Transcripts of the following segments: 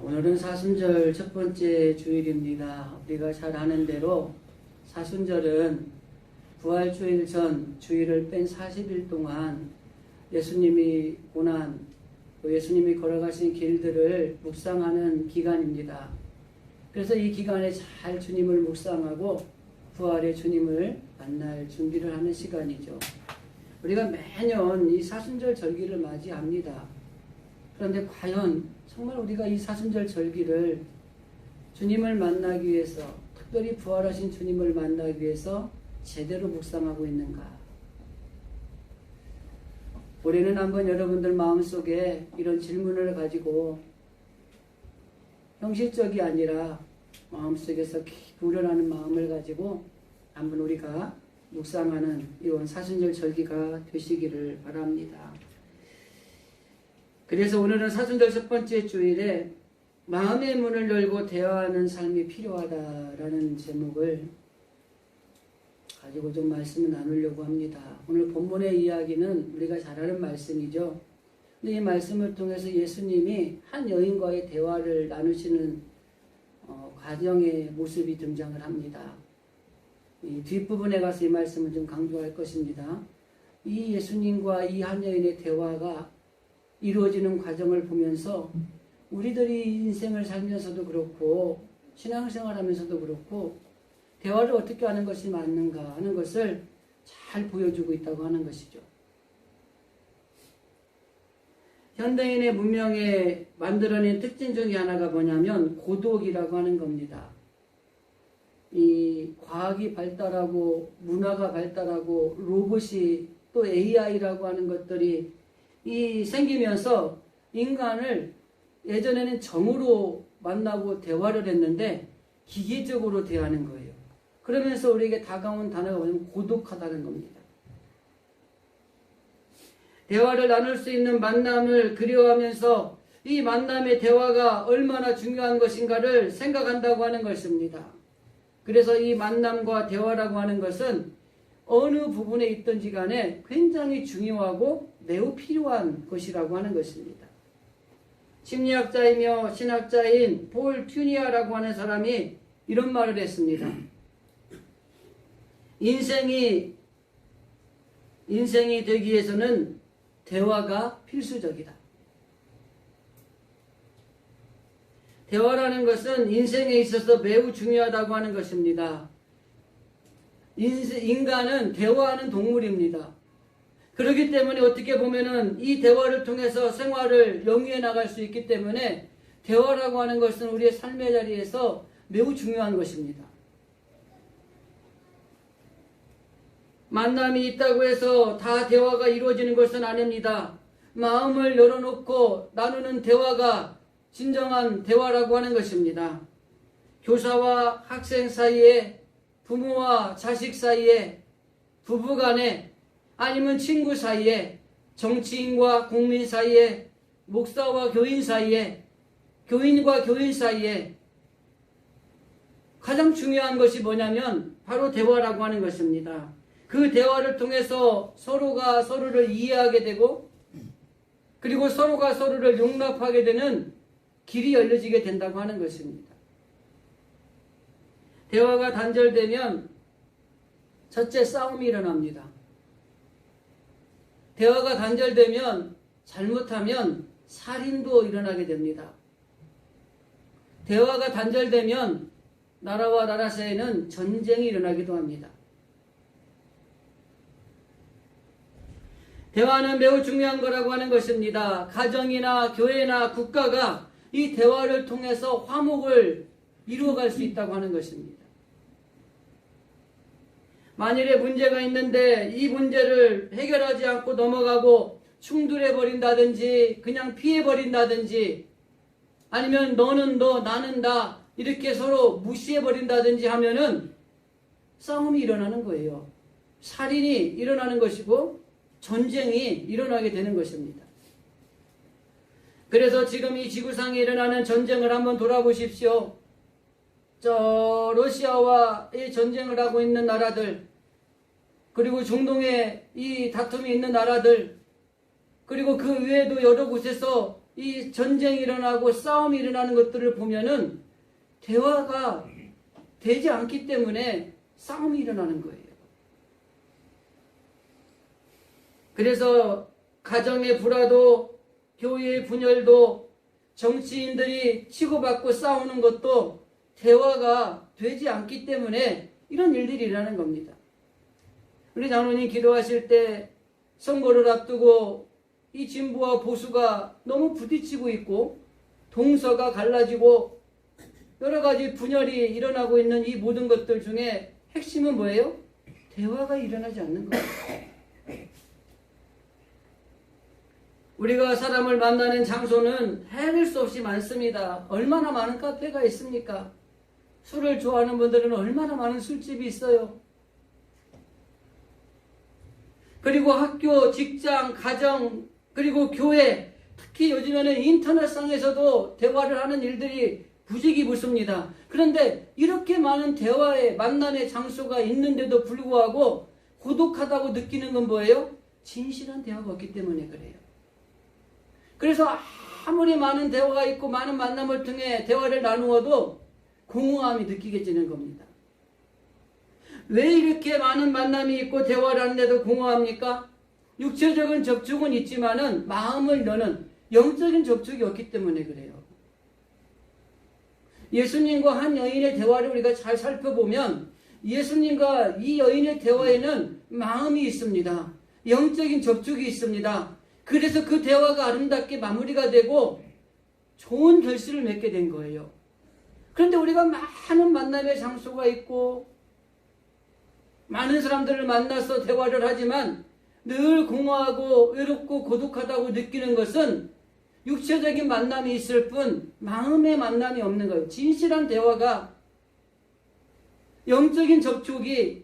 오늘은 사순절 첫 번째 주일입니다. 우리가 잘 아는 대로 사순절은 부활주일 전 주일을 뺀 40일 동안 예수님이 고난, 또 예수님이 걸어가신 길들을 묵상하는 기간입니다. 그래서 이 기간에 잘 주님을 묵상하고 부활의 주님을 만날 준비를 하는 시간이죠. 우리가 매년 이 사순절 절기를 맞이합니다. 그런데 과연 정말 우리가 이 사순절 절기를 주님을 만나기 위해서, 특별히 부활하신 주님을 만나기 위해서 제대로 묵상하고 있는가? 올해는 한번 여러분들 마음속에 이런 질문을 가지고 형식적이 아니라 마음속에서 깊이 우러나는 마음을 가지고 한번 우리가 묵상하는 이런 사순절 절기가 되시기를 바랍니다. 그래서 오늘은 사순절 첫 번째 주일에 마음의 문을 열고 대화하는 삶이 필요하다라는 제목을 가지고 좀 말씀을 나누려고 합니다. 오늘 본문의 이야기는 우리가 잘 아는 말씀이죠. 근데 이 말씀을 통해서 예수님이 한 여인과의 대화를 나누시는 과정의 모습이 등장을 합니다. 이 뒷부분에 가서 이 말씀을 좀 강조할 것입니다. 이 예수님과 이 한 여인의 대화가 이루어지는 과정을 보면서 우리들이 인생을 살면서도 그렇고 신앙생활 하면서도 그렇고 대화를 어떻게 하는 것이 맞는가 하는 것을 잘 보여주고 있다고 하는 것이죠. 현대인의 문명에 만들어낸 특징 중에 하나가 뭐냐면 고독이라고 하는 겁니다. 이 과학이 발달하고 문화가 발달하고 로봇이 또 AI라고 하는 것들이 이 생기면서 인간을 예전에는 정으로 만나고 대화를 했는데 기계적으로 대하는 거예요. 그러면서 우리에게 다가온 단어가 뭐냐면 고독하다는 겁니다. 대화를 나눌 수 있는 만남을 그리워하면서 이 만남의 대화가 얼마나 중요한 것인가를 생각한다고 하는 것입니다. 그래서 이 만남과 대화라고 하는 것은 어느 부분에 있든지 간에 굉장히 중요하고 매우 필요한 것이라고 하는 것입니다. 심리학자이며 신학자인 폴 튜니아라고 하는 사람이 이런 말을 했습니다. 인생이 되기 위해서는 대화가 필수적이다. 대화라는 것은 인생에 있어서 매우 중요하다고 하는 것입니다. 인간은 대화하는 동물입니다. 그렇기 때문에 어떻게 보면은 이 대화를 통해서 생활을 영위해 나갈 수 있기 때문에 대화라고 하는 것은 우리의 삶의 자리에서 매우 중요한 것입니다. 만남이 있다고 해서 다 대화가 이루어지는 것은 아닙니다. 마음을 열어놓고 나누는 대화가 진정한 대화라고 하는 것입니다. 교사와 학생 사이에, 부모와 자식 사이에, 부부 간에, 아니면 친구 사이에, 정치인과 국민 사이에, 목사와 교인 사이에, 교인과 교인 사이에 가장 중요한 것이 뭐냐면 바로 대화라고 하는 것입니다. 그 대화를 통해서 서로가 서로를 이해하게 되고 그리고 서로가 서로를 용납하게 되는 길이 열려지게 된다고 하는 것입니다. 대화가 단절되면 첫째 싸움이 일어납니다. 대화가 단절되면 잘못하면 살인도 일어나게 됩니다. 대화가 단절되면 나라와 나라 사이에는 전쟁이 일어나기도 합니다. 대화는 매우 중요한 거라고 하는 것입니다. 가정이나 교회나 국가가 이 대화를 통해서 화목을 이루어갈 수 있다고 하는 것입니다. 만일에 문제가 있는데 이 문제를 해결하지 않고 넘어가고 충돌해버린다든지 그냥 피해버린다든지 아니면 너는 너 나는 나 이렇게 서로 무시해버린다든지 하면은 싸움이 일어나는 거예요. 살인이 일어나는 것이고 전쟁이 일어나게 되는 것입니다. 그래서 지금 이 지구상에 일어나는 전쟁을 한번 돌아보십시오. 러시아와 이 전쟁을 하고 있는 나라들, 그리고 중동에 이 다툼이 있는 나라들, 그리고 그 외에도 여러 곳에서 이 전쟁이 일어나고 싸움이 일어나는 것들을 보면은 대화가 되지 않기 때문에 싸움이 일어나는 거예요. 그래서 가정의 불화도, 교회의 분열도, 정치인들이 치고받고 싸우는 것도 대화가 되지 않기 때문에 이런 일들이 일어나는 겁니다. 우리 장로님 기도하실 때 선거를 앞두고 이 진보와 보수가 너무 부딪히고 있고 동서가 갈라지고 여러 가지 분열이 일어나고 있는 이 모든 것들 중에 핵심은 뭐예요? 대화가 일어나지 않는 거예요. 우리가 사람을 만나는 장소는 헤아릴 수 없이 많습니다. 얼마나 많은 카페가 있습니까? 술을 좋아하는 분들은 얼마나 많은 술집이 있어요. 그리고 학교, 직장, 가정, 그리고 교회, 특히 요즘에는 인터넷상에서도 대화를 하는 일들이 부지기불수입니다. 그런데 이렇게 많은 대화의 만남의 장소가 있는데도 불구하고 고독하다고 느끼는 건 뭐예요? 진실한 대화가 없기 때문에 그래요. 그래서 아무리 많은 대화가 있고 많은 만남을 통해 대화를 나누어도 공허함이 느끼게지는 겁니다. 왜 이렇게 많은 만남이 있고 대화를 하는데도 공허합니까? 육체적인 접촉은 있지만은 마음을 여는 영적인 접촉이 없기 때문에 그래요. 예수님과 한 여인의 대화를 우리가 잘 살펴보면 예수님과 이 여인의 대화에는 마음이 있습니다. 영적인 접촉이 있습니다. 그래서 그 대화가 아름답게 마무리가 되고 좋은 결실을 맺게 된 거예요. 그런데 우리가 많은 만남의 장소가 있고 많은 사람들을 만나서 대화를 하지만 늘 공허하고 외롭고 고독하다고 느끼는 것은 육체적인 만남이 있을 뿐 마음의 만남이 없는 거예요. 진실한 대화가, 영적인 접촉이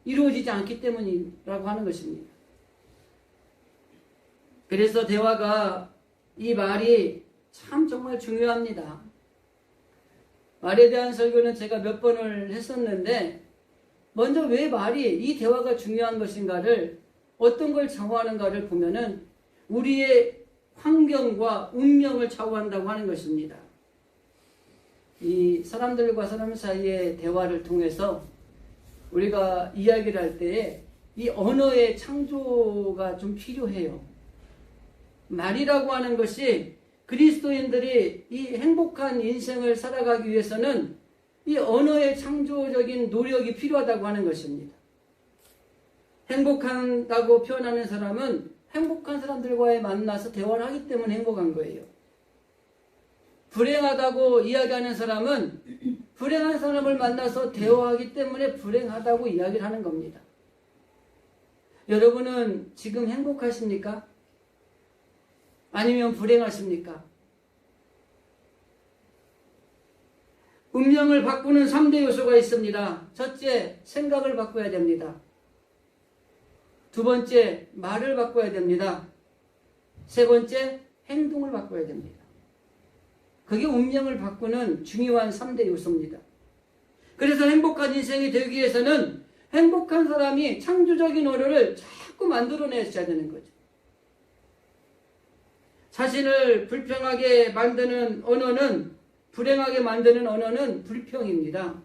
이루어지지 않기 때문이라고 하는 것입니다. 그래서 대화가, 이 말이 참 정말 중요합니다. 말에 대한 설교는 제가 몇 번을 했었는데 먼저 왜 말이, 이 대화가 중요한 것인가를, 어떤 걸 좌우하는가를 보면은 우리의 환경과 운명을 좌우한다고 하는 것입니다. 이 사람들과 사람 사이의 대화를 통해서 우리가 이야기를 할 때에 이 언어의 창조가 좀 필요해요. 말이라고 하는 것이 그리스도인들이 이 행복한 인생을 살아가기 위해서는 이 언어의 창조적인 노력이 필요하다고 하는 것입니다. 행복하다고 표현하는 사람은 행복한 사람들과의 만나서 대화를 하기 때문에 행복한 거예요. 불행하다고 이야기하는 사람은 불행한 사람을 만나서 대화하기 때문에 불행하다고 이야기를 하는 겁니다. 여러분은 지금 행복하십니까? 아니면 불행하십니까? 운명을 바꾸는 3대 요소가 있습니다. 첫째, 생각을 바꿔야 됩니다. 두 번째, 말을 바꿔야 됩니다. 세 번째, 행동을 바꿔야 됩니다. 그게 운명을 바꾸는 중요한 3대 요소입니다. 그래서 행복한 인생이 되기 위해서는 행복한 사람이 창조적인 언어를 자꾸 만들어내셔야 되는 거죠. 자신을 불평하게 만드는 언어는, 불행하게 만드는 언어는 불평입니다.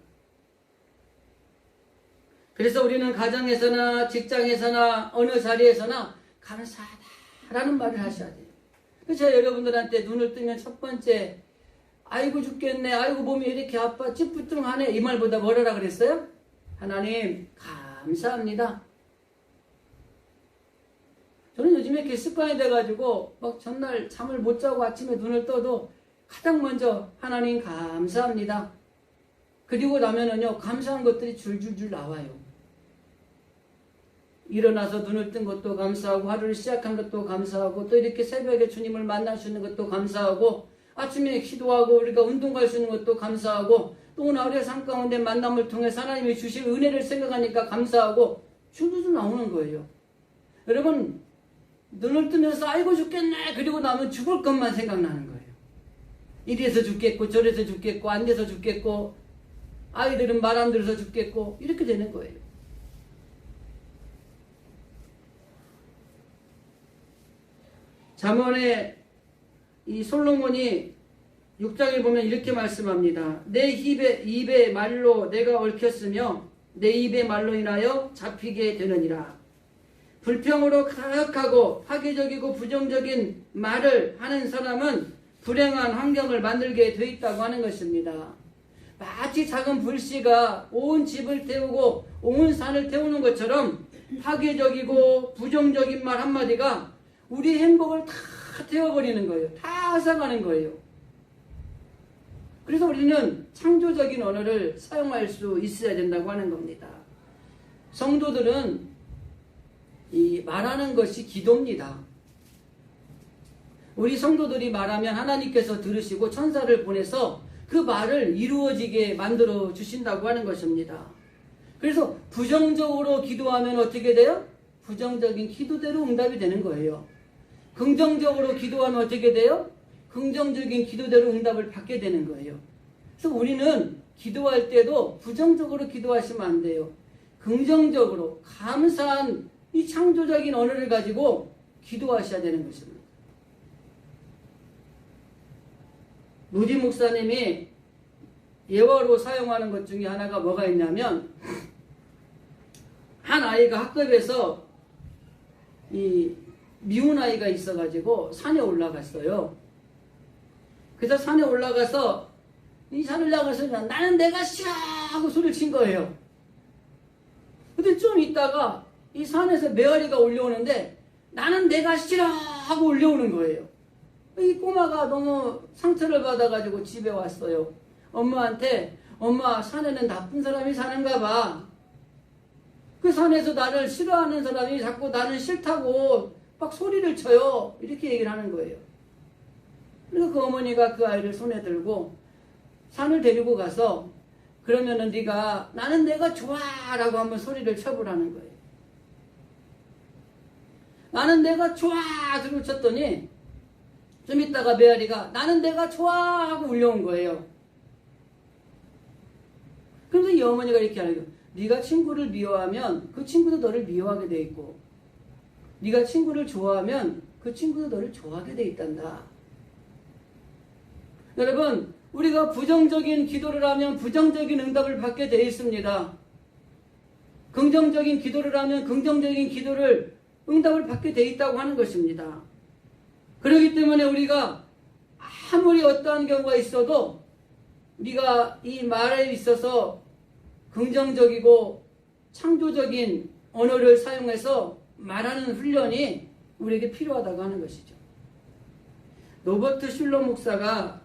그래서 우리는 가정에서나 직장에서나 어느 자리에서나 감사하다라는 말을 하셔야 돼요. 그래서 여러분들한테 눈을 뜨면 첫 번째, 아이고 죽겠네, 아이고 몸이 이렇게 아파, 찌뿌둥하네, 이 말보다 뭐라 그랬어요? 하나님 감사합니다. 저는 요즘에 이렇게 습관이 돼가지고 막 전날 잠을 못 자고 아침에 눈을 떠도 가장 먼저 하나님 감사합니다. 그리고 나면은요, 감사한 것들이 줄줄줄 나와요. 일어나서 눈을 뜬 것도 감사하고, 하루를 시작한 것도 감사하고, 또 이렇게 새벽에 주님을 만날 수 있는 것도 감사하고, 아침에 기도하고 우리가 운동 갈 수 있는 것도 감사하고, 또 오늘 하루의 삶 가운데 만남을 통해서 하나님이 주실 은혜를 생각하니까 감사하고, 줄줄줄 나오는 거예요. 여러분, 눈을 뜨면서 아이고 죽겠네, 그리고 나면 죽을 것만 생각나는 거예요. 이래서 죽겠고 저래서 죽겠고 안 돼서 죽겠고, 아이들은 말 안 들어서 죽겠고, 이렇게 되는 거예요. 잠언에 이 솔로몬이 6장에 보면 이렇게 말씀합니다. 내 입의 말로 내가 얽혔으며 내 입의 말로 인하여 잡히게 되느니라. 불평으로 가득하고 파괴적이고 부정적인 말을 하는 사람은 불행한 환경을 만들게 돼 있다고 하는 것입니다. 마치 작은 불씨가 온 집을 태우고 온 산을 태우는 것처럼 파괴적이고 부정적인 말 한마디가 우리 행복을 다 태워버리는 거예요. 다 앗아가는 거예요. 그래서 우리는 창조적인 언어를 사용할 수 있어야 된다고 하는 겁니다. 성도들은 이 말하는 것이 기도입니다. 우리 성도들이 말하면 하나님께서 들으시고 천사를 보내서 그 말을 이루어지게 만들어 주신다고 하는 것입니다. 그래서 부정적으로 기도하면 어떻게 돼요? 부정적인 기도대로 응답이 되는 거예요. 긍정적으로 기도하면 어떻게 돼요? 긍정적인 기도대로 응답을 받게 되는 거예요. 그래서 우리는 기도할 때도 부정적으로 기도하시면 안 돼요. 긍정적으로 감사한 이 창조적인 언어를 가지고 기도하셔야 되는 것입니다. 루디 목사님이 예화로 사용하는 것 중에 하나가 뭐가 있냐면, 한 아이가 학급에서 이 미운 아이가 있어가지고 산에 올라갔어요. 그래서 산에 올라가서 이 산을 올라가서 나는 내가 싫어 하고 소리를 친 거예요. 근데 좀 있다가 이 산에서 메아리가 올려오는데 나는 내가 싫어 하고 올려오는 거예요. 이 꼬마가 너무 상처를 받아가지고 집에 왔어요. 엄마한테 엄마 산에는 나쁜 사람이 사는가 봐. 그 산에서 나를 싫어하는 사람이 자꾸 나는 싫다고 막 소리를 쳐요. 이렇게 얘기를 하는 거예요. 그래서 그 어머니가 그 아이를 손에 들고 산을 데리고 가서 그러면은 네가 나는 내가 좋아 라고 한번 소리를 쳐보라는 거예요. 나는 내가 좋아 소리를 쳤더니 좀 있다가 메아리가 나는 내가 좋아 하고 울려온 거예요. 그래서 이 어머니가 이렇게 하는 거예요. 네가 친구를 미워하면 그 친구도 너를 미워하게 돼 있고 네가 친구를 좋아하면 그 친구도 너를 좋아하게 돼 있단다. 여러분, 우리가 부정적인 기도를 하면 부정적인 응답을 받게 돼 있습니다. 긍정적인 기도를 하면 긍정적인 기도를 응답을 받게 돼 있다고 하는 것입니다. 그렇기 때문에 우리가 아무리 어떠한 경우가 있어도 우리가 이 말에 있어서 긍정적이고 창조적인 언어를 사용해서 말하는 훈련이 우리에게 필요하다고 하는 것이죠. 로버트 슐러 목사가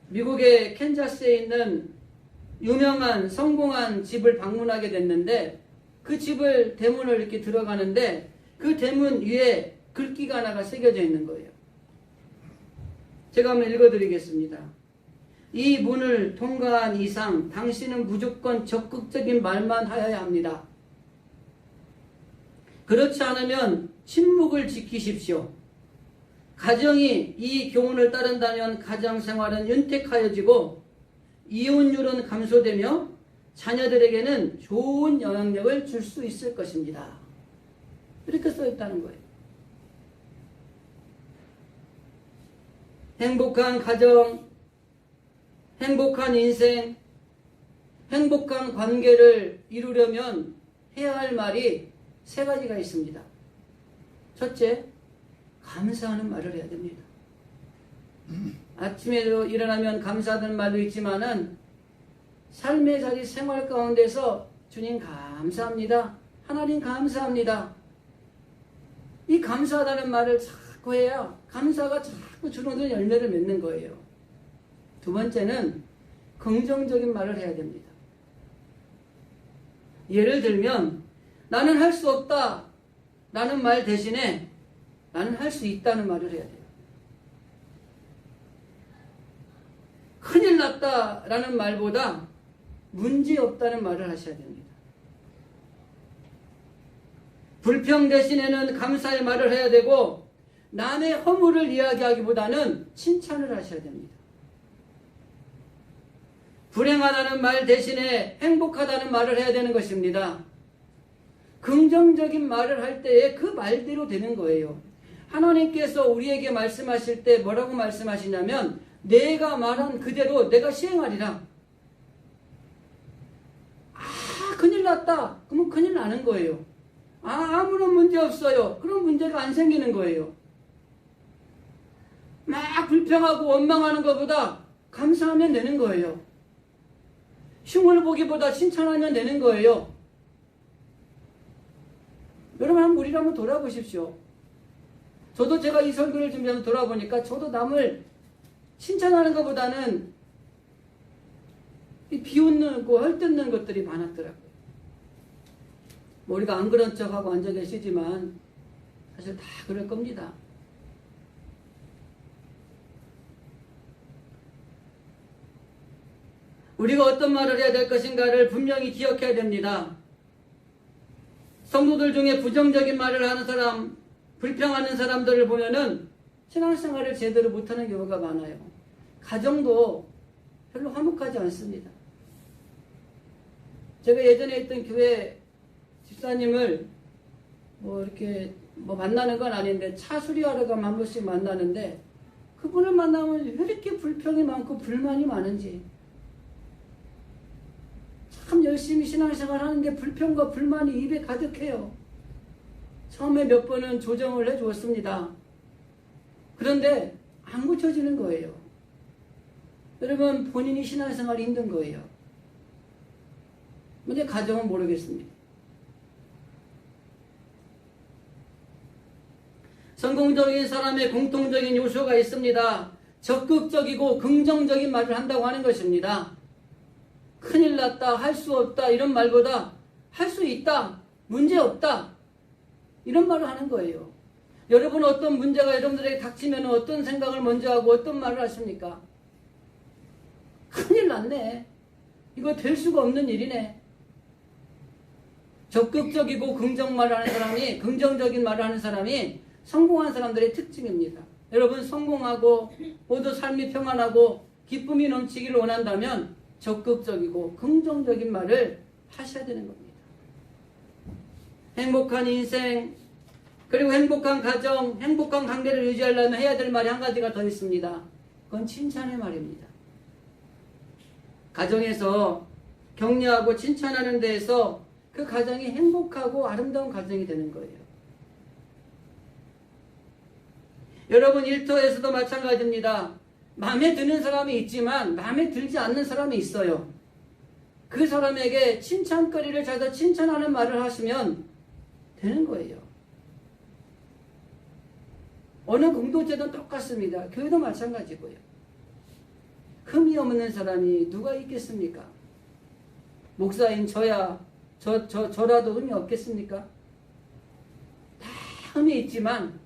미국의 캔자스에 있는 유명한 성공한 집을 방문하게 됐는데 그 집을 대문을 이렇게 들어가는데 그 대문 위에 글귀가 하나가 새겨져 있는 거예요. 제가 한번 읽어드리겠습니다. 이 문을 통과한 이상 당신은 무조건 적극적인 말만 하여야 합니다. 그렇지 않으면 침묵을 지키십시오. 가정이 이 교훈을 따른다면 가정생활은 윤택하여지고 이혼율은 감소되며 자녀들에게는 좋은 영향력을 줄 수 있을 것입니다. 이렇게 써있다는 거예요. 행복한 가정, 행복한 인생, 행복한 관계를 이루려면 해야 할 말이 세 가지가 있습니다. 첫째, 감사하는 말을 해야 됩니다. 아침에도 일어나면 감사하는 말도 있지만은 삶의 자리 생활 가운데서 주님 감사합니다. 하나님 감사합니다. 이 감사하다는 말을 자꾸 해야 감사가 자꾸 주렁주렁 열매를 맺는 거예요. 두 번째는 긍정적인 말을 해야 됩니다. 예를 들면 나는 할 수 없다 라는 말 대신에 나는 할 수 있다는 말을 해야 돼요. 큰일 났다 라는 말보다 문제 없다는 말을 하셔야 됩니다. 불평 대신에는 감사의 말을 해야 되고 남의 허물을 이야기하기보다는 칭찬을 하셔야 됩니다. 불행하다는 말 대신에 행복하다는 말을 해야 되는 것입니다. 긍정적인 말을 할 때에 그 말대로 되는 거예요. 하나님께서 우리에게 말씀하실 때 뭐라고 말씀하시냐면 내가 말한 그대로 내가 시행하리라. 큰일 났다. 그러면 큰일 나는 거예요. 아무런 문제 없어요. 그런 문제가 안 생기는 거예요. 막 불평하고 원망하는 것보다 감사하면 되는 거예요. 흉을 보기보다 칭찬하면 되는 거예요. 여러분 한번 우리를 한번 돌아보십시오. 저도 제가 이 설교를 준비하면서 돌아보니까 저도 남을 칭찬하는 것보다는 비웃는 거 헐뜯는 것들이 많았더라고요. 뭐 우리가 안 그런 척하고 앉아 계시지만 사실 다 그럴 겁니다. 우리가 어떤 말을 해야 될 것인가를 분명히 기억해야 됩니다. 성도들 중에 부정적인 말을 하는 사람, 불평하는 사람들을 보면은 신앙생활을 제대로 못하는 경우가 많아요. 가정도 별로 화목하지 않습니다. 제가 예전에 있던 교회 집사님을 이렇게 만나는 건 아닌데 차 수리하러 가면 한 번씩 만나는데 그분을 만나면 왜 이렇게 불평이 많고 불만이 많은지 참 열심히 신앙생활 하는데 불평과 불만이 입에 가득해요. 처음에 몇 번은 조정을 해주었습니다. 그런데 안 고쳐지는 거예요. 여러분 본인이 신앙생활이 힘든 거예요. 근데 가정은 모르겠습니다. 성공적인 사람의 공통적인 요소가 있습니다. 적극적이고 긍정적인 말을 한다고 하는 것입니다. 큰일 났다, 할 수 없다 이런 말보다 할 수 있다, 문제 없다 이런 말을 하는 거예요. 여러분 어떤 문제가 여러분들에게 닥치면 어떤 생각을 먼저 하고 어떤 말을 하십니까? 큰일 났네. 이거 될 수가 없는 일이네. 적극적이고 긍정적인 말을 하는 사람이 성공한 사람들의 특징입니다. 여러분 성공하고 모두 삶이 평안하고 기쁨이 넘치기를 원한다면 적극적이고 긍정적인 말을 하셔야 되는 겁니다. 행복한 인생 그리고 행복한 가정, 행복한 관계를 유지하려면 해야 될 말이 한 가지가 더 있습니다. 그건 칭찬의 말입니다. 가정에서 격려하고 칭찬하는 데에서 그 가정이 행복하고 아름다운 가정이 되는 거예요. 여러분 일터에서도 마찬가지입니다. 마음에 드는 사람이 있지만 마음에 들지 않는 사람이 있어요. 그 사람에게 칭찬거리를 찾아 칭찬하는 말을 하시면 되는 거예요. 어느 공동체도 똑같습니다. 교회도 마찬가지고요. 흠이 없는 사람이 누가 있겠습니까? 목사인 저라도 흠이 없겠습니까? 다 흠이 있지만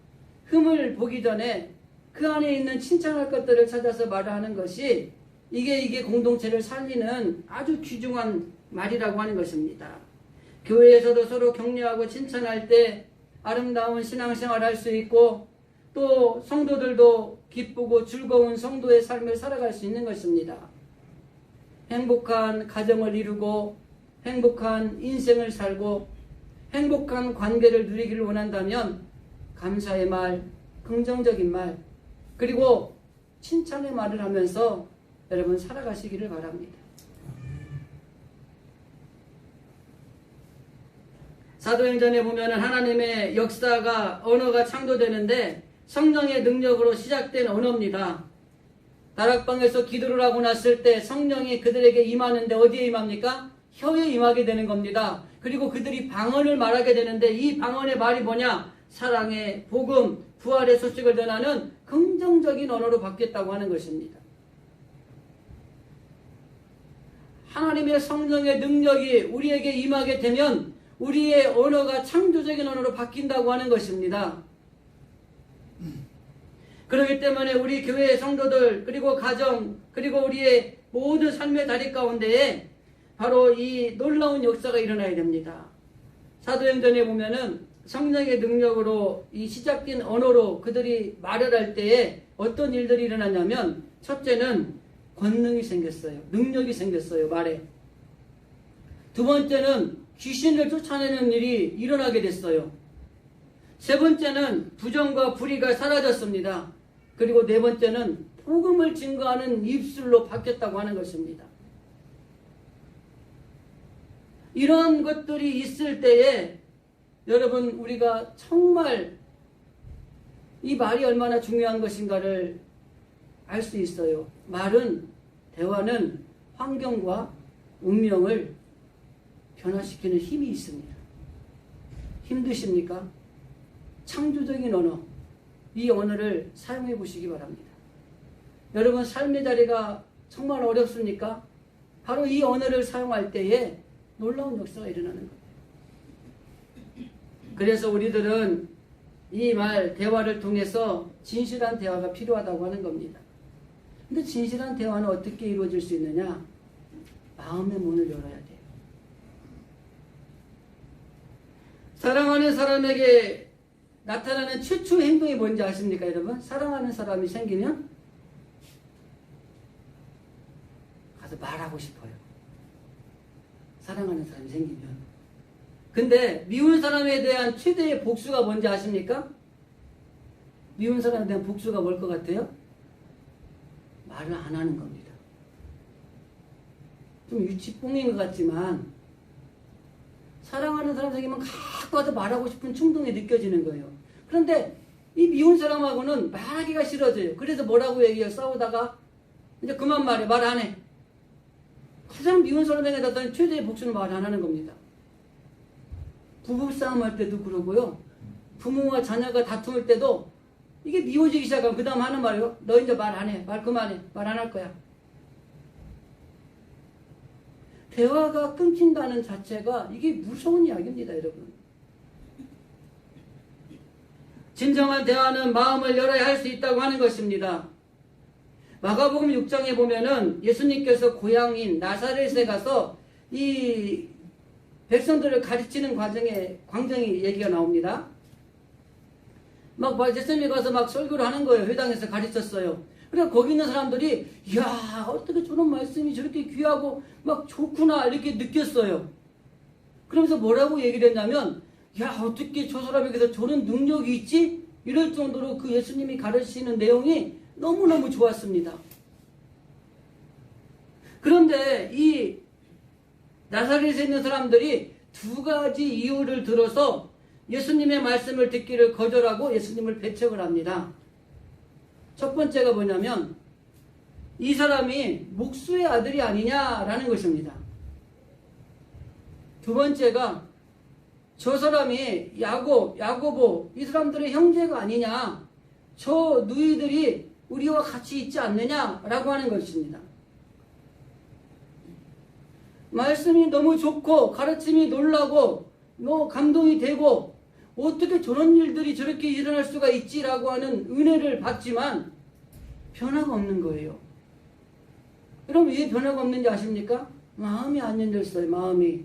흠을 보기 전에 그 안에 있는 칭찬할 것들을 찾아서 말하는 것이 이게 공동체를 살리는 아주 귀중한 말이라고 하는 것입니다. 교회에서도 서로 격려하고 칭찬할 때 아름다운 신앙생활을 할 수 있고 또 성도들도 기쁘고 즐거운 성도의 삶을 살아갈 수 있는 것입니다. 행복한 가정을 이루고 행복한 인생을 살고 행복한 관계를 누리기를 원한다면 감사의 말, 긍정적인 말, 그리고 칭찬의 말을 하면서 여러분 살아가시기를 바랍니다. 사도행전에 보면 하나님의 역사가 언어가 창조되는데 성령의 능력으로 시작된 언어입니다. 다락방에서 기도를 하고 났을 때 성령이 그들에게 임하는데 어디에 임합니까? 혀에 임하게 되는 겁니다. 그리고 그들이 방언을 말하게 되는데 이 방언의 말이 뭐냐? 사랑의 복음, 부활의 소식을 전하는 긍정적인 언어로 바뀌었다고 하는 것입니다. 하나님의 성령의 능력이 우리에게 임하게 되면 우리의 언어가 창조적인 언어로 바뀐다고 하는 것입니다. 그렇기 때문에 우리 교회의 성도들 그리고 가정 그리고 우리의 모든 삶의 다리 가운데에 바로 이 놀라운 역사가 일어나야 됩니다. 사도행전에 보면은 성령의 능력으로 이 시작된 언어로 그들이 말을 할 때에 어떤 일들이 일어나냐면 첫째는 권능이 생겼어요. 능력이 생겼어요. 말에. 두 번째는 귀신을 쫓아내는 일이 일어나게 됐어요. 세 번째는 부정과 불의가 사라졌습니다. 그리고 네 번째는 복음을 증거하는 입술로 바뀌었다고 하는 것입니다. 이런 것들이 있을 때에 여러분 우리가 정말 이 말이 얼마나 중요한 것인가를 알 수 있어요. 말은, 대화는 환경과 운명을 변화시키는 힘이 있습니다. 힘드십니까? 창조적인 언어, 이 언어를 사용해 보시기 바랍니다. 여러분 삶의 자리가 정말 어렵습니까? 바로 이 언어를 사용할 때에 놀라운 역사가 일어나는 거예요. 그래서 우리들은 이 말, 대화를 통해서 진실한 대화가 필요하다고 하는 겁니다. 근데 진실한 대화는 어떻게 이루어질 수 있느냐? 마음의 문을 열어야 돼요. 사랑하는 사람에게 나타나는 최초의 행동이 뭔지 아십니까, 여러분? 사랑하는 사람이 생기면 가서 말하고 싶어요. 사랑하는 사람이 생기면. 근데 미운 사람에 대한 최대의 복수가 뭔지 아십니까? 미운 사람에 대한 복수가 뭘 것 같아요? 말을 안 하는 겁니다. 좀 유치뽕인 것 같지만 사랑하는 사람 생기면 갖고 와서 말하고 싶은 충동이 느껴지는 거예요. 그런데 이 미운 사람하고는 말하기가 싫어져요. 그래서 뭐라고 얘기해요? 싸우다가 이제 그만 말해. 말 안 해. 가장 미운 사람에게 나타나는 최대의 복수는 말 안 하는 겁니다. 부부싸움 할 때도 그러고요. 부모와 자녀가 다툼할 때도 이게 미워지기 시작하면 그 다음 하는 말이요. 너 이제 말 안 해. 말 그만해. 말 안 할 거야. 대화가 끊긴다는 자체가 이게 무서운 이야기입니다, 여러분. 진정한 대화는 마음을 열어야 할 수 있다고 하는 것입니다. 마가복음 6장에 보면은 예수님께서 고향인 나사렛에 가서 이 백성들을 가르치는 광정이 얘기가 나옵니다. 막 예수님이 가서 막 설교를 하는 거예요. 회당에서 가르쳤어요. 그러니까 거기 있는 사람들이 이야 어떻게 저런 말씀이 저렇게 귀하고 막 좋구나 이렇게 느꼈어요. 그러면서 뭐라고 얘기를 했냐면 야 어떻게 저 사람에게서 저런 능력이 있지? 이럴 정도로 그 예수님이 가르치는 내용이 너무너무 좋았습니다. 그런데 이 나사렛에 있는 사람들이 두 가지 이유를 들어서 예수님의 말씀을 듣기를 거절하고 예수님을 배척을 합니다. 첫 번째가 뭐냐면 이 사람이 목수의 아들이 아니냐라는 것입니다. 두 번째가 저 사람이 야고보 이 사람들의 형제가 아니냐, 저 누이들이 우리와 같이 있지 않느냐라고 하는 것입니다. 말씀이 너무 좋고 가르침이 놀라고 감동이 되고 어떻게 저런 일들이 저렇게 일어날 수가 있지라고 하는 은혜를 받지만 변화가 없는 거예요. 여러분 왜 변화가 없는지 아십니까? 마음이 안 열렸어요. 마음이.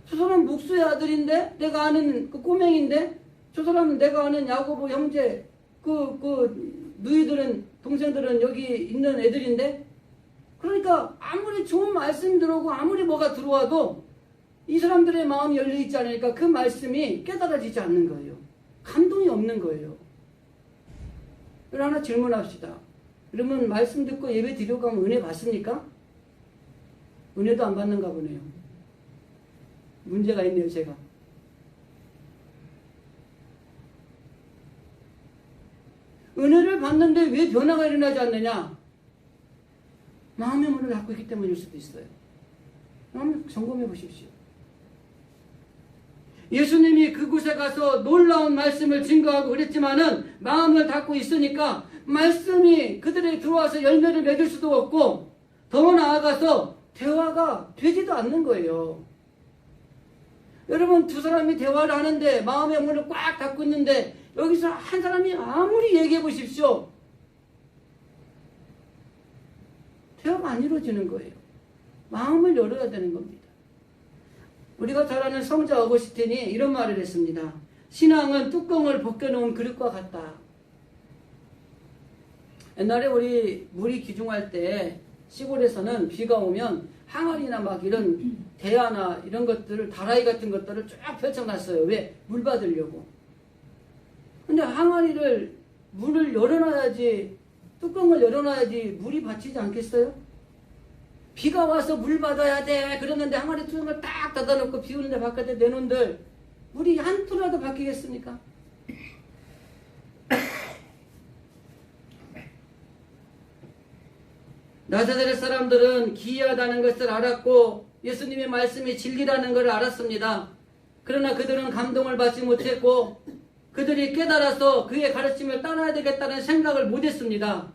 저 사람 목수의 아들인데 내가 아는 그 꼬맹인데 저 사람은 내가 아는 야고보 형제 그 누이들은 동생들은 여기 있는 애들인데 그러니까 아무리 좋은 말씀이 들어오고 아무리 뭐가 들어와도 이 사람들의 마음이 열려있지 않으니까 그 말씀이 깨달아지지 않는 거예요. 감동이 없는 거예요. 그럼 하나 질문합시다. 그러면 말씀 듣고 예배 드리고 가면 은혜 받습니까? 은혜도 안 받는가 보네요. 문제가 있네요, 제가. 은혜를 받는데 왜 변화가 일어나지 않느냐? 마음의 문을 닫고 있기 때문일 수도 있어요. 한번 점검해 보십시오. 예수님이 그곳에 가서 놀라운 말씀을 증거하고 그랬지만은 마음을 닫고 있으니까 말씀이 그들에게 들어와서 열매를 맺을 수도 없고 더 나아가서 대화가 되지도 않는 거예요. 여러분 두 사람이 대화를 하는데 마음의 문을 꽉 닫고 있는데 여기서 한 사람이 아무리 얘기해 보십시오. 대화가 안 이루어지는 거예요. 마음을 열어야 되는 겁니다. 우리가 잘 아는 성자 어거스틴이 이런 말을 했습니다. 신앙은 뚜껑을 벗겨놓은 그릇과 같다. 옛날에 우리 물이 기중할 때 시골에서는 비가 오면 항아리나 막 이런 대야나 이런 것들을, 다라이 같은 것들을 쫙 펼쳐놨어요. 왜? 물 받으려고. 근데 항아리를, 문을 열어놔야지, 뚜껑을 열어놔야지 물이 받치지 않겠어요? 비가 와서 물 받아야 돼 그러는데 항아리 뚜껑을 딱 닫아놓고 비 오는데 바깥에 내놓은들 물이 한 푼이라도 바뀌겠습니까? 나사렛 사람들은 기이하다는 것을 알았고 예수님의 말씀이 진리라는 것을 알았습니다. 그러나 그들은 감동을 받지 못했고 그들이 깨달아서 그의 가르침을 따라야 되겠다는 생각을 못했습니다.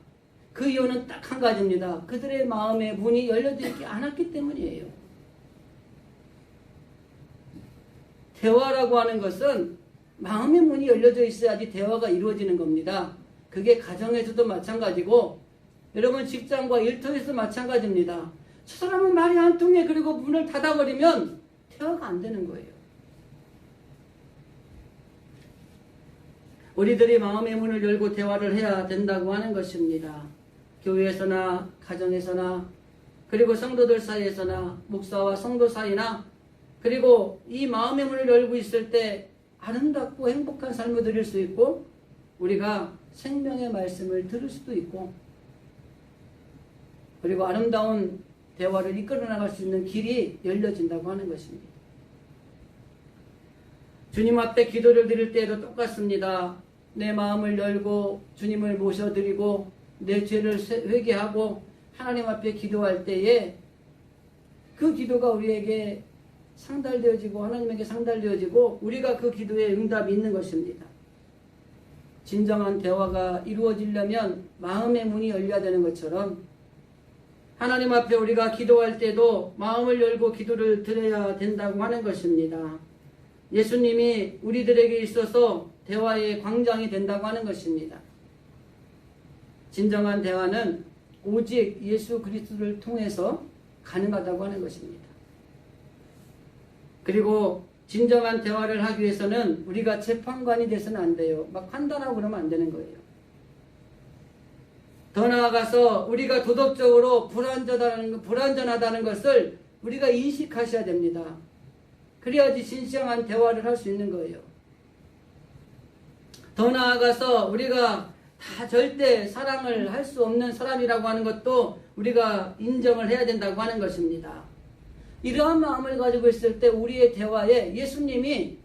그 이유는 딱 한 가지입니다. 그들의 마음의 문이 열려져 있지 않았기 때문이에요. 대화라고 하는 것은 마음의 문이 열려져 있어야지 대화가 이루어지는 겁니다. 그게 가정에서도 마찬가지고 여러분 직장과 일터에서 마찬가지입니다. 저 사람은 말이 안 통해. 그리고 문을 닫아버리면 대화가 안 되는 거예요. 우리들이 마음의 문을 열고 대화를 해야 된다고 하는 것입니다. 교회에서나 가정에서나 그리고 성도들 사이에서나 목사와 성도 사이나 그리고 이 마음의 문을 열고 있을 때 아름답고 행복한 삶을 드릴 수 있고 우리가 생명의 말씀을 들을 수도 있고 그리고 아름다운 대화를 이끌어 나갈 수 있는 길이 열려진다고 하는 것입니다. 주님 앞에 기도를 드릴 때도 똑같습니다. 내 마음을 열고 주님을 모셔드리고 내 죄를 회개하고 하나님 앞에 기도할 때에 그 기도가 우리에게 상달되어지고 하나님에게 상달되어지고 우리가 그 기도에 응답이 있는 것입니다. 진정한 대화가 이루어지려면 마음의 문이 열려야 되는 것처럼 하나님 앞에 우리가 기도할 때도 마음을 열고 기도를 드려야 된다고 하는 것입니다. 예수님이 우리들에게 있어서 대화의 광장이 된다고 하는 것입니다. 진정한 대화는 오직 예수 그리스도를 통해서 가능하다고 하는 것입니다. 그리고 진정한 대화를 하기 위해서는 우리가 재판관이 돼서는 안 돼요. 막 판단하고 그러면 안 되는 거예요. 더 나아가서 우리가 도덕적으로 불완전하다는 것을 우리가 인식하셔야 됩니다. 그래야지 진정한 대화를 할 수 있는 거예요. 더 나아가서 우리가 다 절대 사랑을 할 수 없는 사람이라고 하는 것도 우리가 인정을 해야 된다고 하는 것입니다. 이러한 마음을 가지고 있을 때 우리의 대화에 예수님이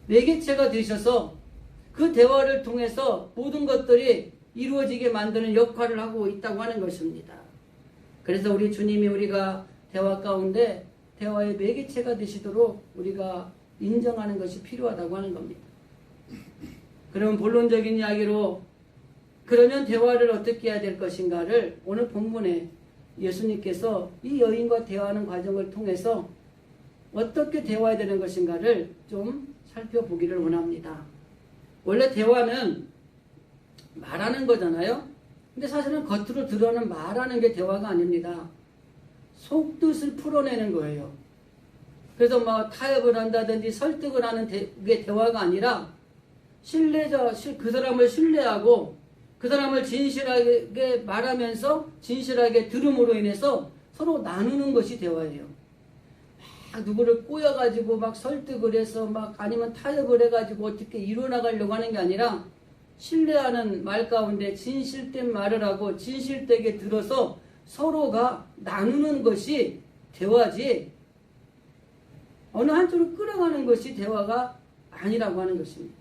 매개체가 되셔서 그 대화를 통해서 모든 것들이 이루어지게 만드는 역할을 하고 있다고 하는 것입니다. 그래서 우리 주님이 우리가 대화 가운데 대화의 매개체가 되시도록 우리가 인정하는 것이 필요하다고 하는 겁니다. 그럼 본론적인 이야기로 그러면 대화를 어떻게 해야 될 것인가를 오늘 본문에 예수님께서 이 여인과 대화하는 과정을 통해서 어떻게 대화해야 되는 것인가를 좀 살펴보기를 원합니다. 원래 대화는 말하는 거잖아요. 근데 사실은 겉으로 드러나는 말하는 게 대화가 아닙니다. 속뜻을 풀어내는 거예요. 그래서 막 타협을 한다든지 설득을 하는 게 대화가 아니라 그 사람을 신뢰하고 그 사람을 진실하게 말하면서 진실하게 들음으로 인해서 서로 나누는 것이 대화예요. 막 누구를 꼬여가지고 막 설득을 해서 막 아니면 타협을 해가지고 어떻게 이뤄나가려고 하는 게 아니라 신뢰하는 말 가운데 진실된 말을 하고 진실되게 들어서 서로가 나누는 것이 대화지 어느 한쪽으로 끌어가는 것이 대화가 아니라고 하는 것입니다.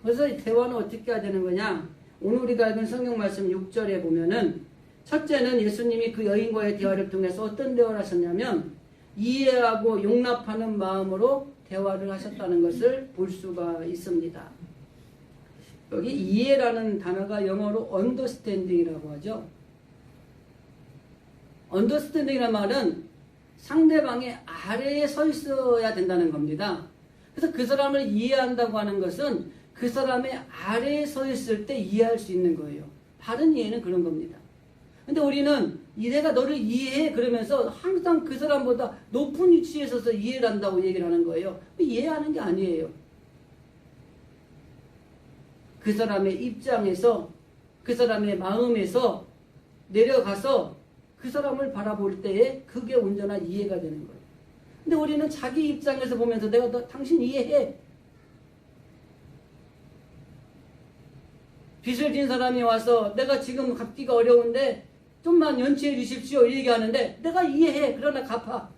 그래서 이 대화는 어떻게 해야 되는 거냐? 오늘 우리가 읽은 성경 말씀 6절에 보면은 첫째는 예수님이 그 여인과의 대화를 통해서 어떤 대화를 하셨냐면 이해하고 용납하는 마음으로 대화를 하셨다는 것을 볼 수가 있습니다. 여기 이해라는 단어가 영어로 understanding이라고 하죠. understanding이라는 말은 상대방의 아래에 서 있어야 된다는 겁니다. 그래서 그 사람을 이해한다고 하는 것은 그 사람의 아래에 서 있을 때 이해할 수 있는 거예요. 바른 이해는 그런 겁니다. 근데 우리는 내가 너를 이해해 그러면서 항상 그 사람보다 높은 위치에 서서 이해를 한다고 얘기를 하는 거예요. 이해하는 게 아니에요. 그 사람의 입장에서 그 사람의 마음에서 내려가서 그 사람을 바라볼 때에 그게 온전한 이해가 되는 거예요. 근데 우리는 자기 입장에서 보면서 내가 너 당신 이해해. 빚을 진 사람이 와서 내가 지금 갚기가 어려운데 좀만 연체해 주십시오 이 얘기하는데 내가 이해해. 그러나 갚아.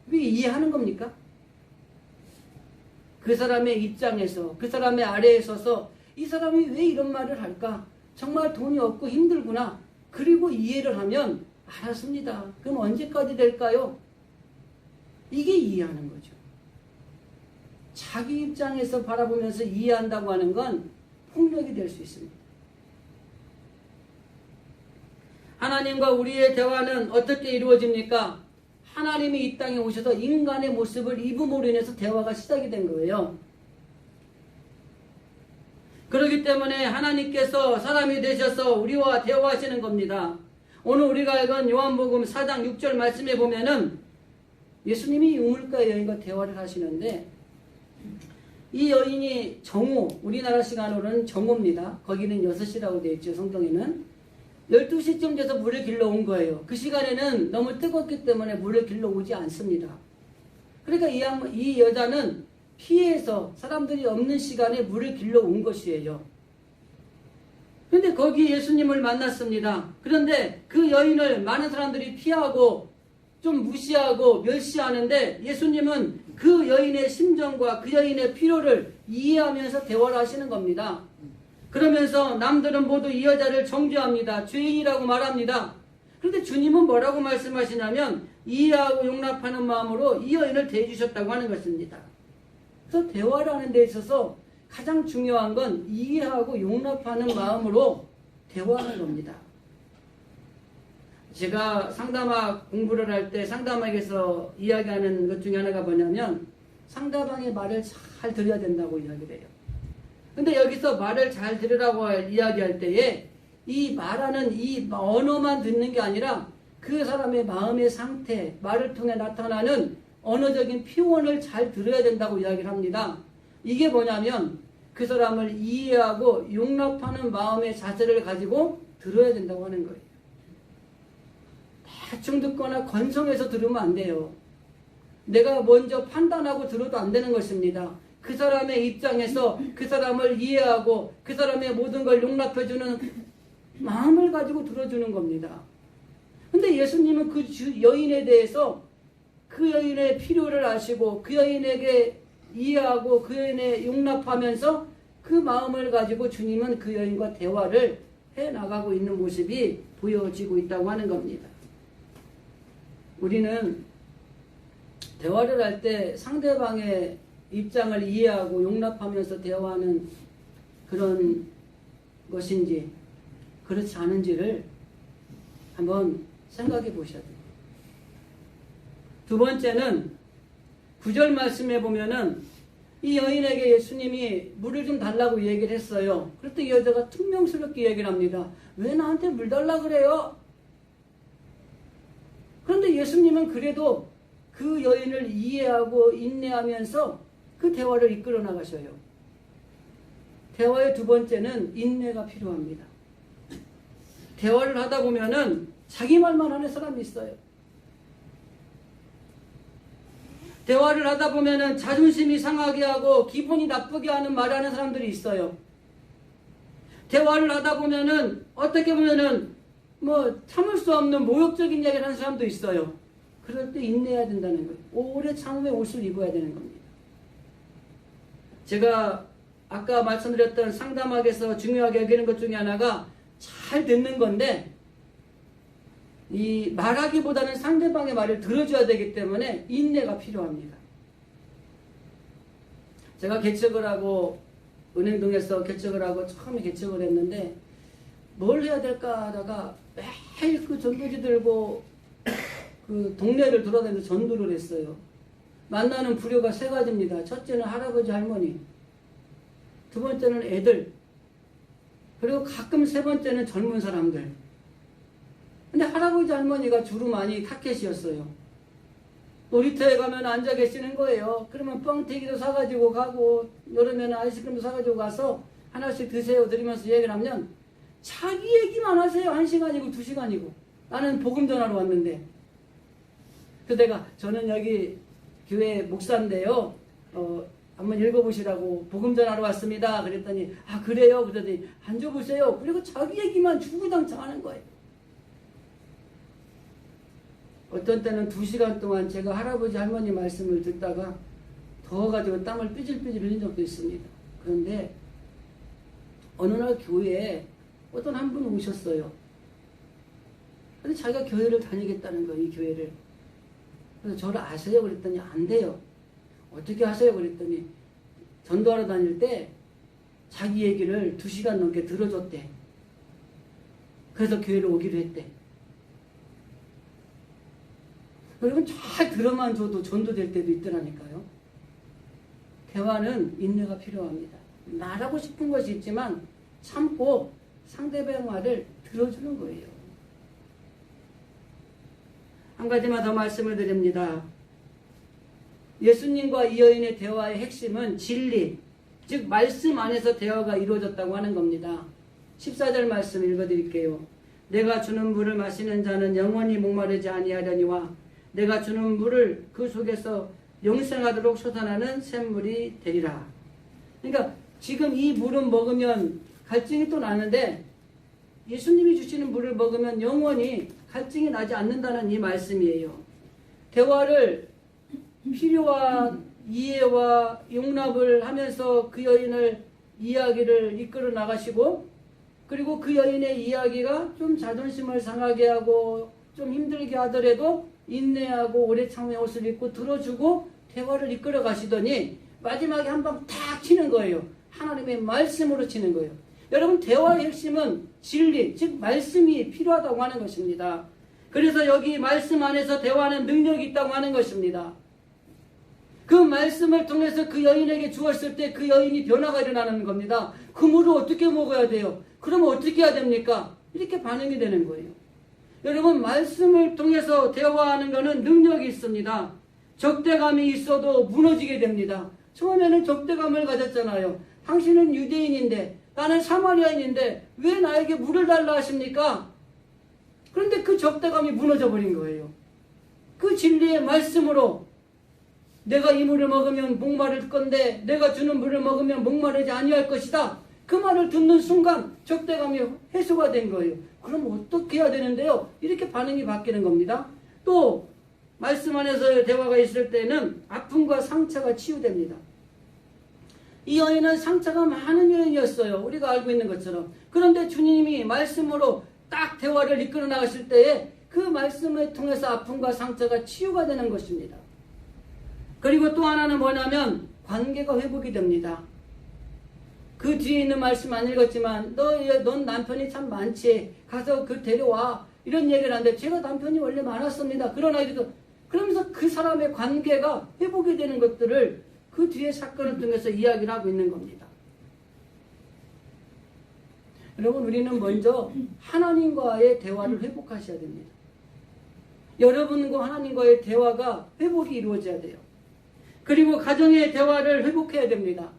그게 이해하는 겁니까? 그 사람의 입장에서 그 사람의 아래에 서서 이 사람이 왜 이런 말을 할까? 정말 돈이 없고 힘들구나. 그리고 이해를 하면 알았습니다. 그럼 언제까지 될까요? 이게 이해하는 거죠. 자기 입장에서 바라보면서 이해한다고 하는 건 폭력이 될 수 있습니다. 하나님과 우리의 대화는 어떻게 이루어집니까? 하나님이 이 땅에 오셔서 인간의 모습을 입음으로 인해서 대화가 시작이 된 거예요. 그렇기 때문에 하나님께서 사람이 되셔서 우리와 대화하시는 겁니다. 오늘 우리가 읽은 요한복음 4장 6절 말씀에 보면은 예수님이 우물가 여인과 대화를 하시는데 이 여인이 정오, 우리나라 시간으로는 정오입니다. 거기는 6시라고 되어 있죠. 성경에는. 12시쯤 돼서 물을 길러 온 거예요. 그 시간에는 너무 뜨겁기 때문에 물을 길러 오지 않습니다. 그러니까 이 여자는 피해서 사람들이 없는 시간에 물을 길러 온 것이에요. 그런데 거기 예수님을 만났습니다. 그런데 그 여인을 많은 사람들이 피하고 좀 무시하고 멸시하는데 예수님은 그 여인의 심정과 그 여인의 필요를 이해하면서 대화를 하시는 겁니다. 그러면서 남들은 모두 이 여자를 정죄합니다. 죄인이라고 말합니다. 그런데 주님은 뭐라고 말씀하시냐면 이해하고 용납하는 마음으로 이 여인을 대해주셨다고 하는 것입니다. 그래서 대화를 하는 데 있어서 가장 중요한 건 이해하고 용납하는 마음으로 대화하는 겁니다. 제가 상담학 공부를 할 때 상담학에서 이야기하는 것 중에 하나가 뭐냐면 상대방의 말을 잘 들어야 된다고 이야기를 해요. 근데 여기서 말을 잘 들으라고 이야기할 때에 이 말하는 이 언어만 듣는 게 아니라 그 사람의 마음의 상태, 말을 통해 나타나는 언어적인 표현을 잘 들어야 된다고 이야기를 합니다. 이게 뭐냐면 그 사람을 이해하고 용납하는 마음의 자세를 가지고 들어야 된다고 하는 거예요. 대충 듣거나 건성해서 들으면 안 돼요. 내가 먼저 판단하고 들어도 안 되는 것입니다. 그 사람의 입장에서 그 사람을 이해하고 그 사람의 모든 걸 용납해주는 마음을 가지고 들어주는 겁니다. 근데 예수님은 그 여인에 대해서 그 여인의 필요를 아시고 그 여인에게 이해하고 그 여인에 용납하면서 그 마음을 가지고 주님은 그 여인과 대화를 해나가고 있는 모습이 보여지고 있다고 하는 겁니다. 우리는 대화를 할 때 상대방의 입장을 이해하고 용납하면서 대화하는 그런 것인지 그렇지 않은지를 한번 생각해 보셔야 돼요. 두 번째는 9절 말씀에 보면은 이 여인에게 예수님이 물을 좀 달라고 얘기를 했어요. 그랬더니 이 여자가 퉁명스럽게 얘기를 합니다. 왜 나한테 물 달라 그래요? 그런데 예수님은 그래도 그 여인을 이해하고 인내하면서 그 대화를 이끌어 나가셔요. 대화의 두 번째는 인내가 필요합니다. 대화를 하다 보면은 자기 말만 하는 사람이 있어요. 대화를 하다 보면은 자존심이 상하게 하고 기분이 나쁘게 하는 말을 하는 사람들이 있어요. 대화를 하다 보면은 어떻게 보면은 참을 수 없는 모욕적인 이야기를 하는 사람도 있어요. 그럴 때 인내해야 된다는 거예요. 오래 참음의 옷을 입어야 되는 겁니다. 제가 아까 말씀드렸던 상담학에서 중요하게 여기는 것 중에 하나가 잘 듣는 건데 이 말하기보다는 상대방의 말을 들어줘야 되기 때문에 인내가 필요합니다. 제가 개척을 하고 은행동에서 개척을 하고 처음에 개척을 했는데 뭘 해야 될까 하다가 매일 그 전도지 들고 그 동네를 돌아다니면서 전도를 했어요. 만나는 부류가 세 가지입니다. 첫째는 할아버지 할머니, 두 번째는 애들, 그리고 가끔 세 번째는 젊은 사람들. 근데 할아버지 할머니가 주로 많이 타켓이었어요. 놀이터에 가면 앉아 계시는 거예요. 그러면 뻥튀기도 사가지고 가고 여름에는 아이스크림도 사가지고 가서 하나씩 드세요 드리면서 얘기를 하면 자기 얘기만 하세요. 1시간이고 2시간이고. 나는 복음 전하러 왔는데. 그래서 내가 저는 여기 교회 목사인데요. 한번 읽어보시라고 복음 전하러 왔습니다. 그랬더니 아 그래요? 그러더니 앉아보세요. 그리고 자기 얘기만 주구장창 하는 거예요. 어떤 때는 2시간 동안 제가 할아버지 할머니 말씀을 듣다가 더워가지고 땀을 삐질삐질 흘린 적도 있습니다. 그런데 어느 날 교회에 어떤 한 분 오셨어요. 근데 자기가 교회를 다니겠다는 거예요. 이 교회를. 그래서 저를 아세요? 그랬더니 안 돼요. 어떻게 하세요? 그랬더니 전도하러 다닐 때 자기 얘기를 2시간 넘게 들어줬대. 그래서 교회를 오기로 했대. 여러분 잘 들어만 줘도 전도될 때도 있더라니까요. 대화는 인내가 필요합니다. 말하고 싶은 것이 있지만 참고 상대방 말을 들어주는 거예요. 한 가지만 더 말씀을 드립니다. 예수님과 이 여인의 대화의 핵심은 진리, 즉 말씀 안에서 대화가 이루어졌다고 하는 겁니다. 14절 말씀 읽어드릴게요. 내가 주는 물을 마시는 자는 영원히 목마르지 아니하려니와 내가 주는 물을 그 속에서 영생하도록 솟아나는 샘물이 되리라. 그러니까 지금 이 물은 먹으면 갈증이 또 나는데 예수님이 주시는 물을 먹으면 영원히 갈증이 나지 않는다는 이 말씀이에요. 대화를 필요와 이해와 용납을 하면서 그 여인을 이야기를 이끌어 나가시고 그리고 그 여인의 이야기가 좀 자존심을 상하게 하고 좀 힘들게 하더라도 인내하고 오래 참의 옷을 입고 들어주고 대화를 이끌어 가시더니 마지막에 한 방 탁 치는 거예요. 하나님의 말씀으로 치는 거예요. 여러분 대화의 핵심은 진리, 즉 말씀이 필요하다고 하는 것입니다. 그래서 여기 말씀 안에서 대화하는 능력이 있다고 하는 것입니다. 그 말씀을 통해서 그 여인에게 주었을 때 그 여인이 변화가 일어나는 겁니다. 그 물을 어떻게 먹어야 돼요? 그럼 어떻게 해야 됩니까? 이렇게 반응이 되는 거예요. 여러분 말씀을 통해서 대화하는 것은 능력이 있습니다. 적대감이 있어도 무너지게 됩니다. 처음에는 적대감을 가졌잖아요. 당신은 유대인인데 나는 사마리아인인데 왜 나에게 물을 달라 하십니까? 그런데 그 적대감이 무너져 버린 거예요. 그 진리의 말씀으로 내가 이 물을 먹으면 목마를 건데 내가 주는 물을 먹으면 목마르지 아니할 것이다. 그 말을 듣는 순간 적대감이 해소가 된 거예요. 그럼 어떻게 해야 되는데요? 이렇게 반응이 바뀌는 겁니다. 또 말씀 안에서 대화가 있을 때는 아픔과 상처가 치유됩니다. 이 여인은 상처가 많은 여인이었어요. 우리가 알고 있는 것처럼. 그런데 주님이 말씀으로 딱 대화를 이끌어 나가실 때에 그 말씀을 통해서 아픔과 상처가 치유가 되는 것입니다. 그리고 또 하나는 뭐냐면 관계가 회복이 됩니다. 그 뒤에 있는 말씀 안 읽었지만 넌 남편이 참 많지. 가서 그 데려와. 이런 얘기를 하는데 제가 남편이 원래 많았습니다. 그러나 그러면서 그 사람의 관계가 회복이 되는 것들을 그 뒤에 사건을 통해서 이야기를 하고 있는 겁니다. 여러분 우리는 먼저 하나님과의 대화를 회복하셔야 됩니다. 여러분과 하나님과의 대화가 회복이 이루어져야 돼요. 그리고 가정의 대화를 회복해야 됩니다.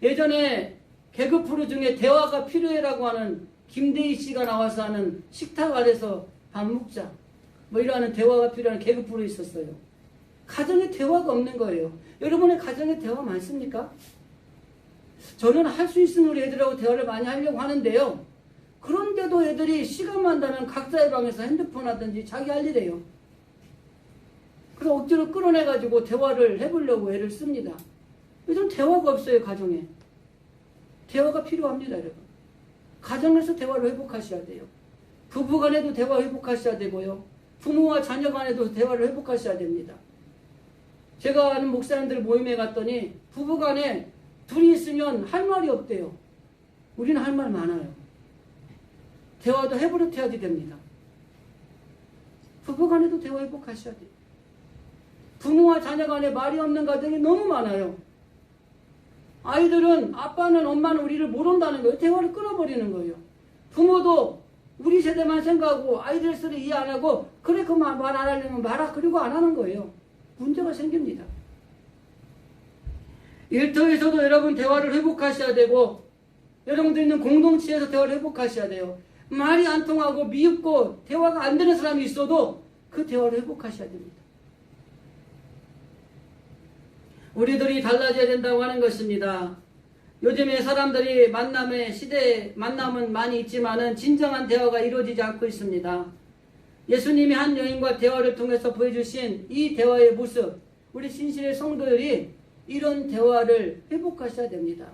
예전에 개그 프로 중에 대화가 필요해라고 하는 김대희 씨가 나와서 하는 식탁 아래서 밥 먹자 뭐 이러한 대화가 필요한 개그 프로 있었어요. 가정에 대화가 없는 거예요. 여러분의 가정에 대화 많습니까? 저는 할 수 있으면 우리 애들하고 대화를 많이 하려고 하는데요. 그런데도 애들이 시간만 나면 각자의 방에서 핸드폰 하든지 자기 할 일이에요. 그래서 억지로 끌어내가지고 대화를 해보려고 애를 씁니다. 요즘 대화가 없어요, 가정에. 대화가 필요합니다, 여러분. 가정에서 대화를 회복하셔야 돼요. 부부 간에도 대화 회복하셔야 되고요. 부모와 자녀 간에도 대화를 회복하셔야 됩니다. 제가 아는 목사님들 모임에 갔더니 부부 간에 둘이 있으면 할 말이 없대요. 우리는 할 말 많아요. 대화도 해버릇해야지 됩니다. 부부 간에도 대화 회복하셔야 돼요. 부모와 자녀 간에 말이 없는 가정이 너무 많아요. 아이들은 아빠는 엄마는 우리를 모른다는 거예요. 대화를 끊어버리는 거예요. 부모도 우리 세대만 생각하고 아이들 소리 이해 안 하고 그래 그 말 안 하려면 말아 그리고 안 하는 거예요. 문제가 생깁니다. 일터에서도 여러분 대화를 회복하셔야 되고 여러분들 있는 공동체에서 대화를 회복하셔야 돼요. 말이 안 통하고 미흡고 대화가 안 되는 사람이 있어도 그 대화를 회복하셔야 됩니다. 우리들이 달라져야 된다고 하는 것입니다. 요즘에 사람들이 만남의 시대에 만남은 많이 있지만은 진정한 대화가 이루어지지 않고 있습니다. 예수님이 한 여인과 대화를 통해서 보여주신 이 대화의 모습, 우리 신실의 성도들이 이런 대화를 회복하셔야 됩니다.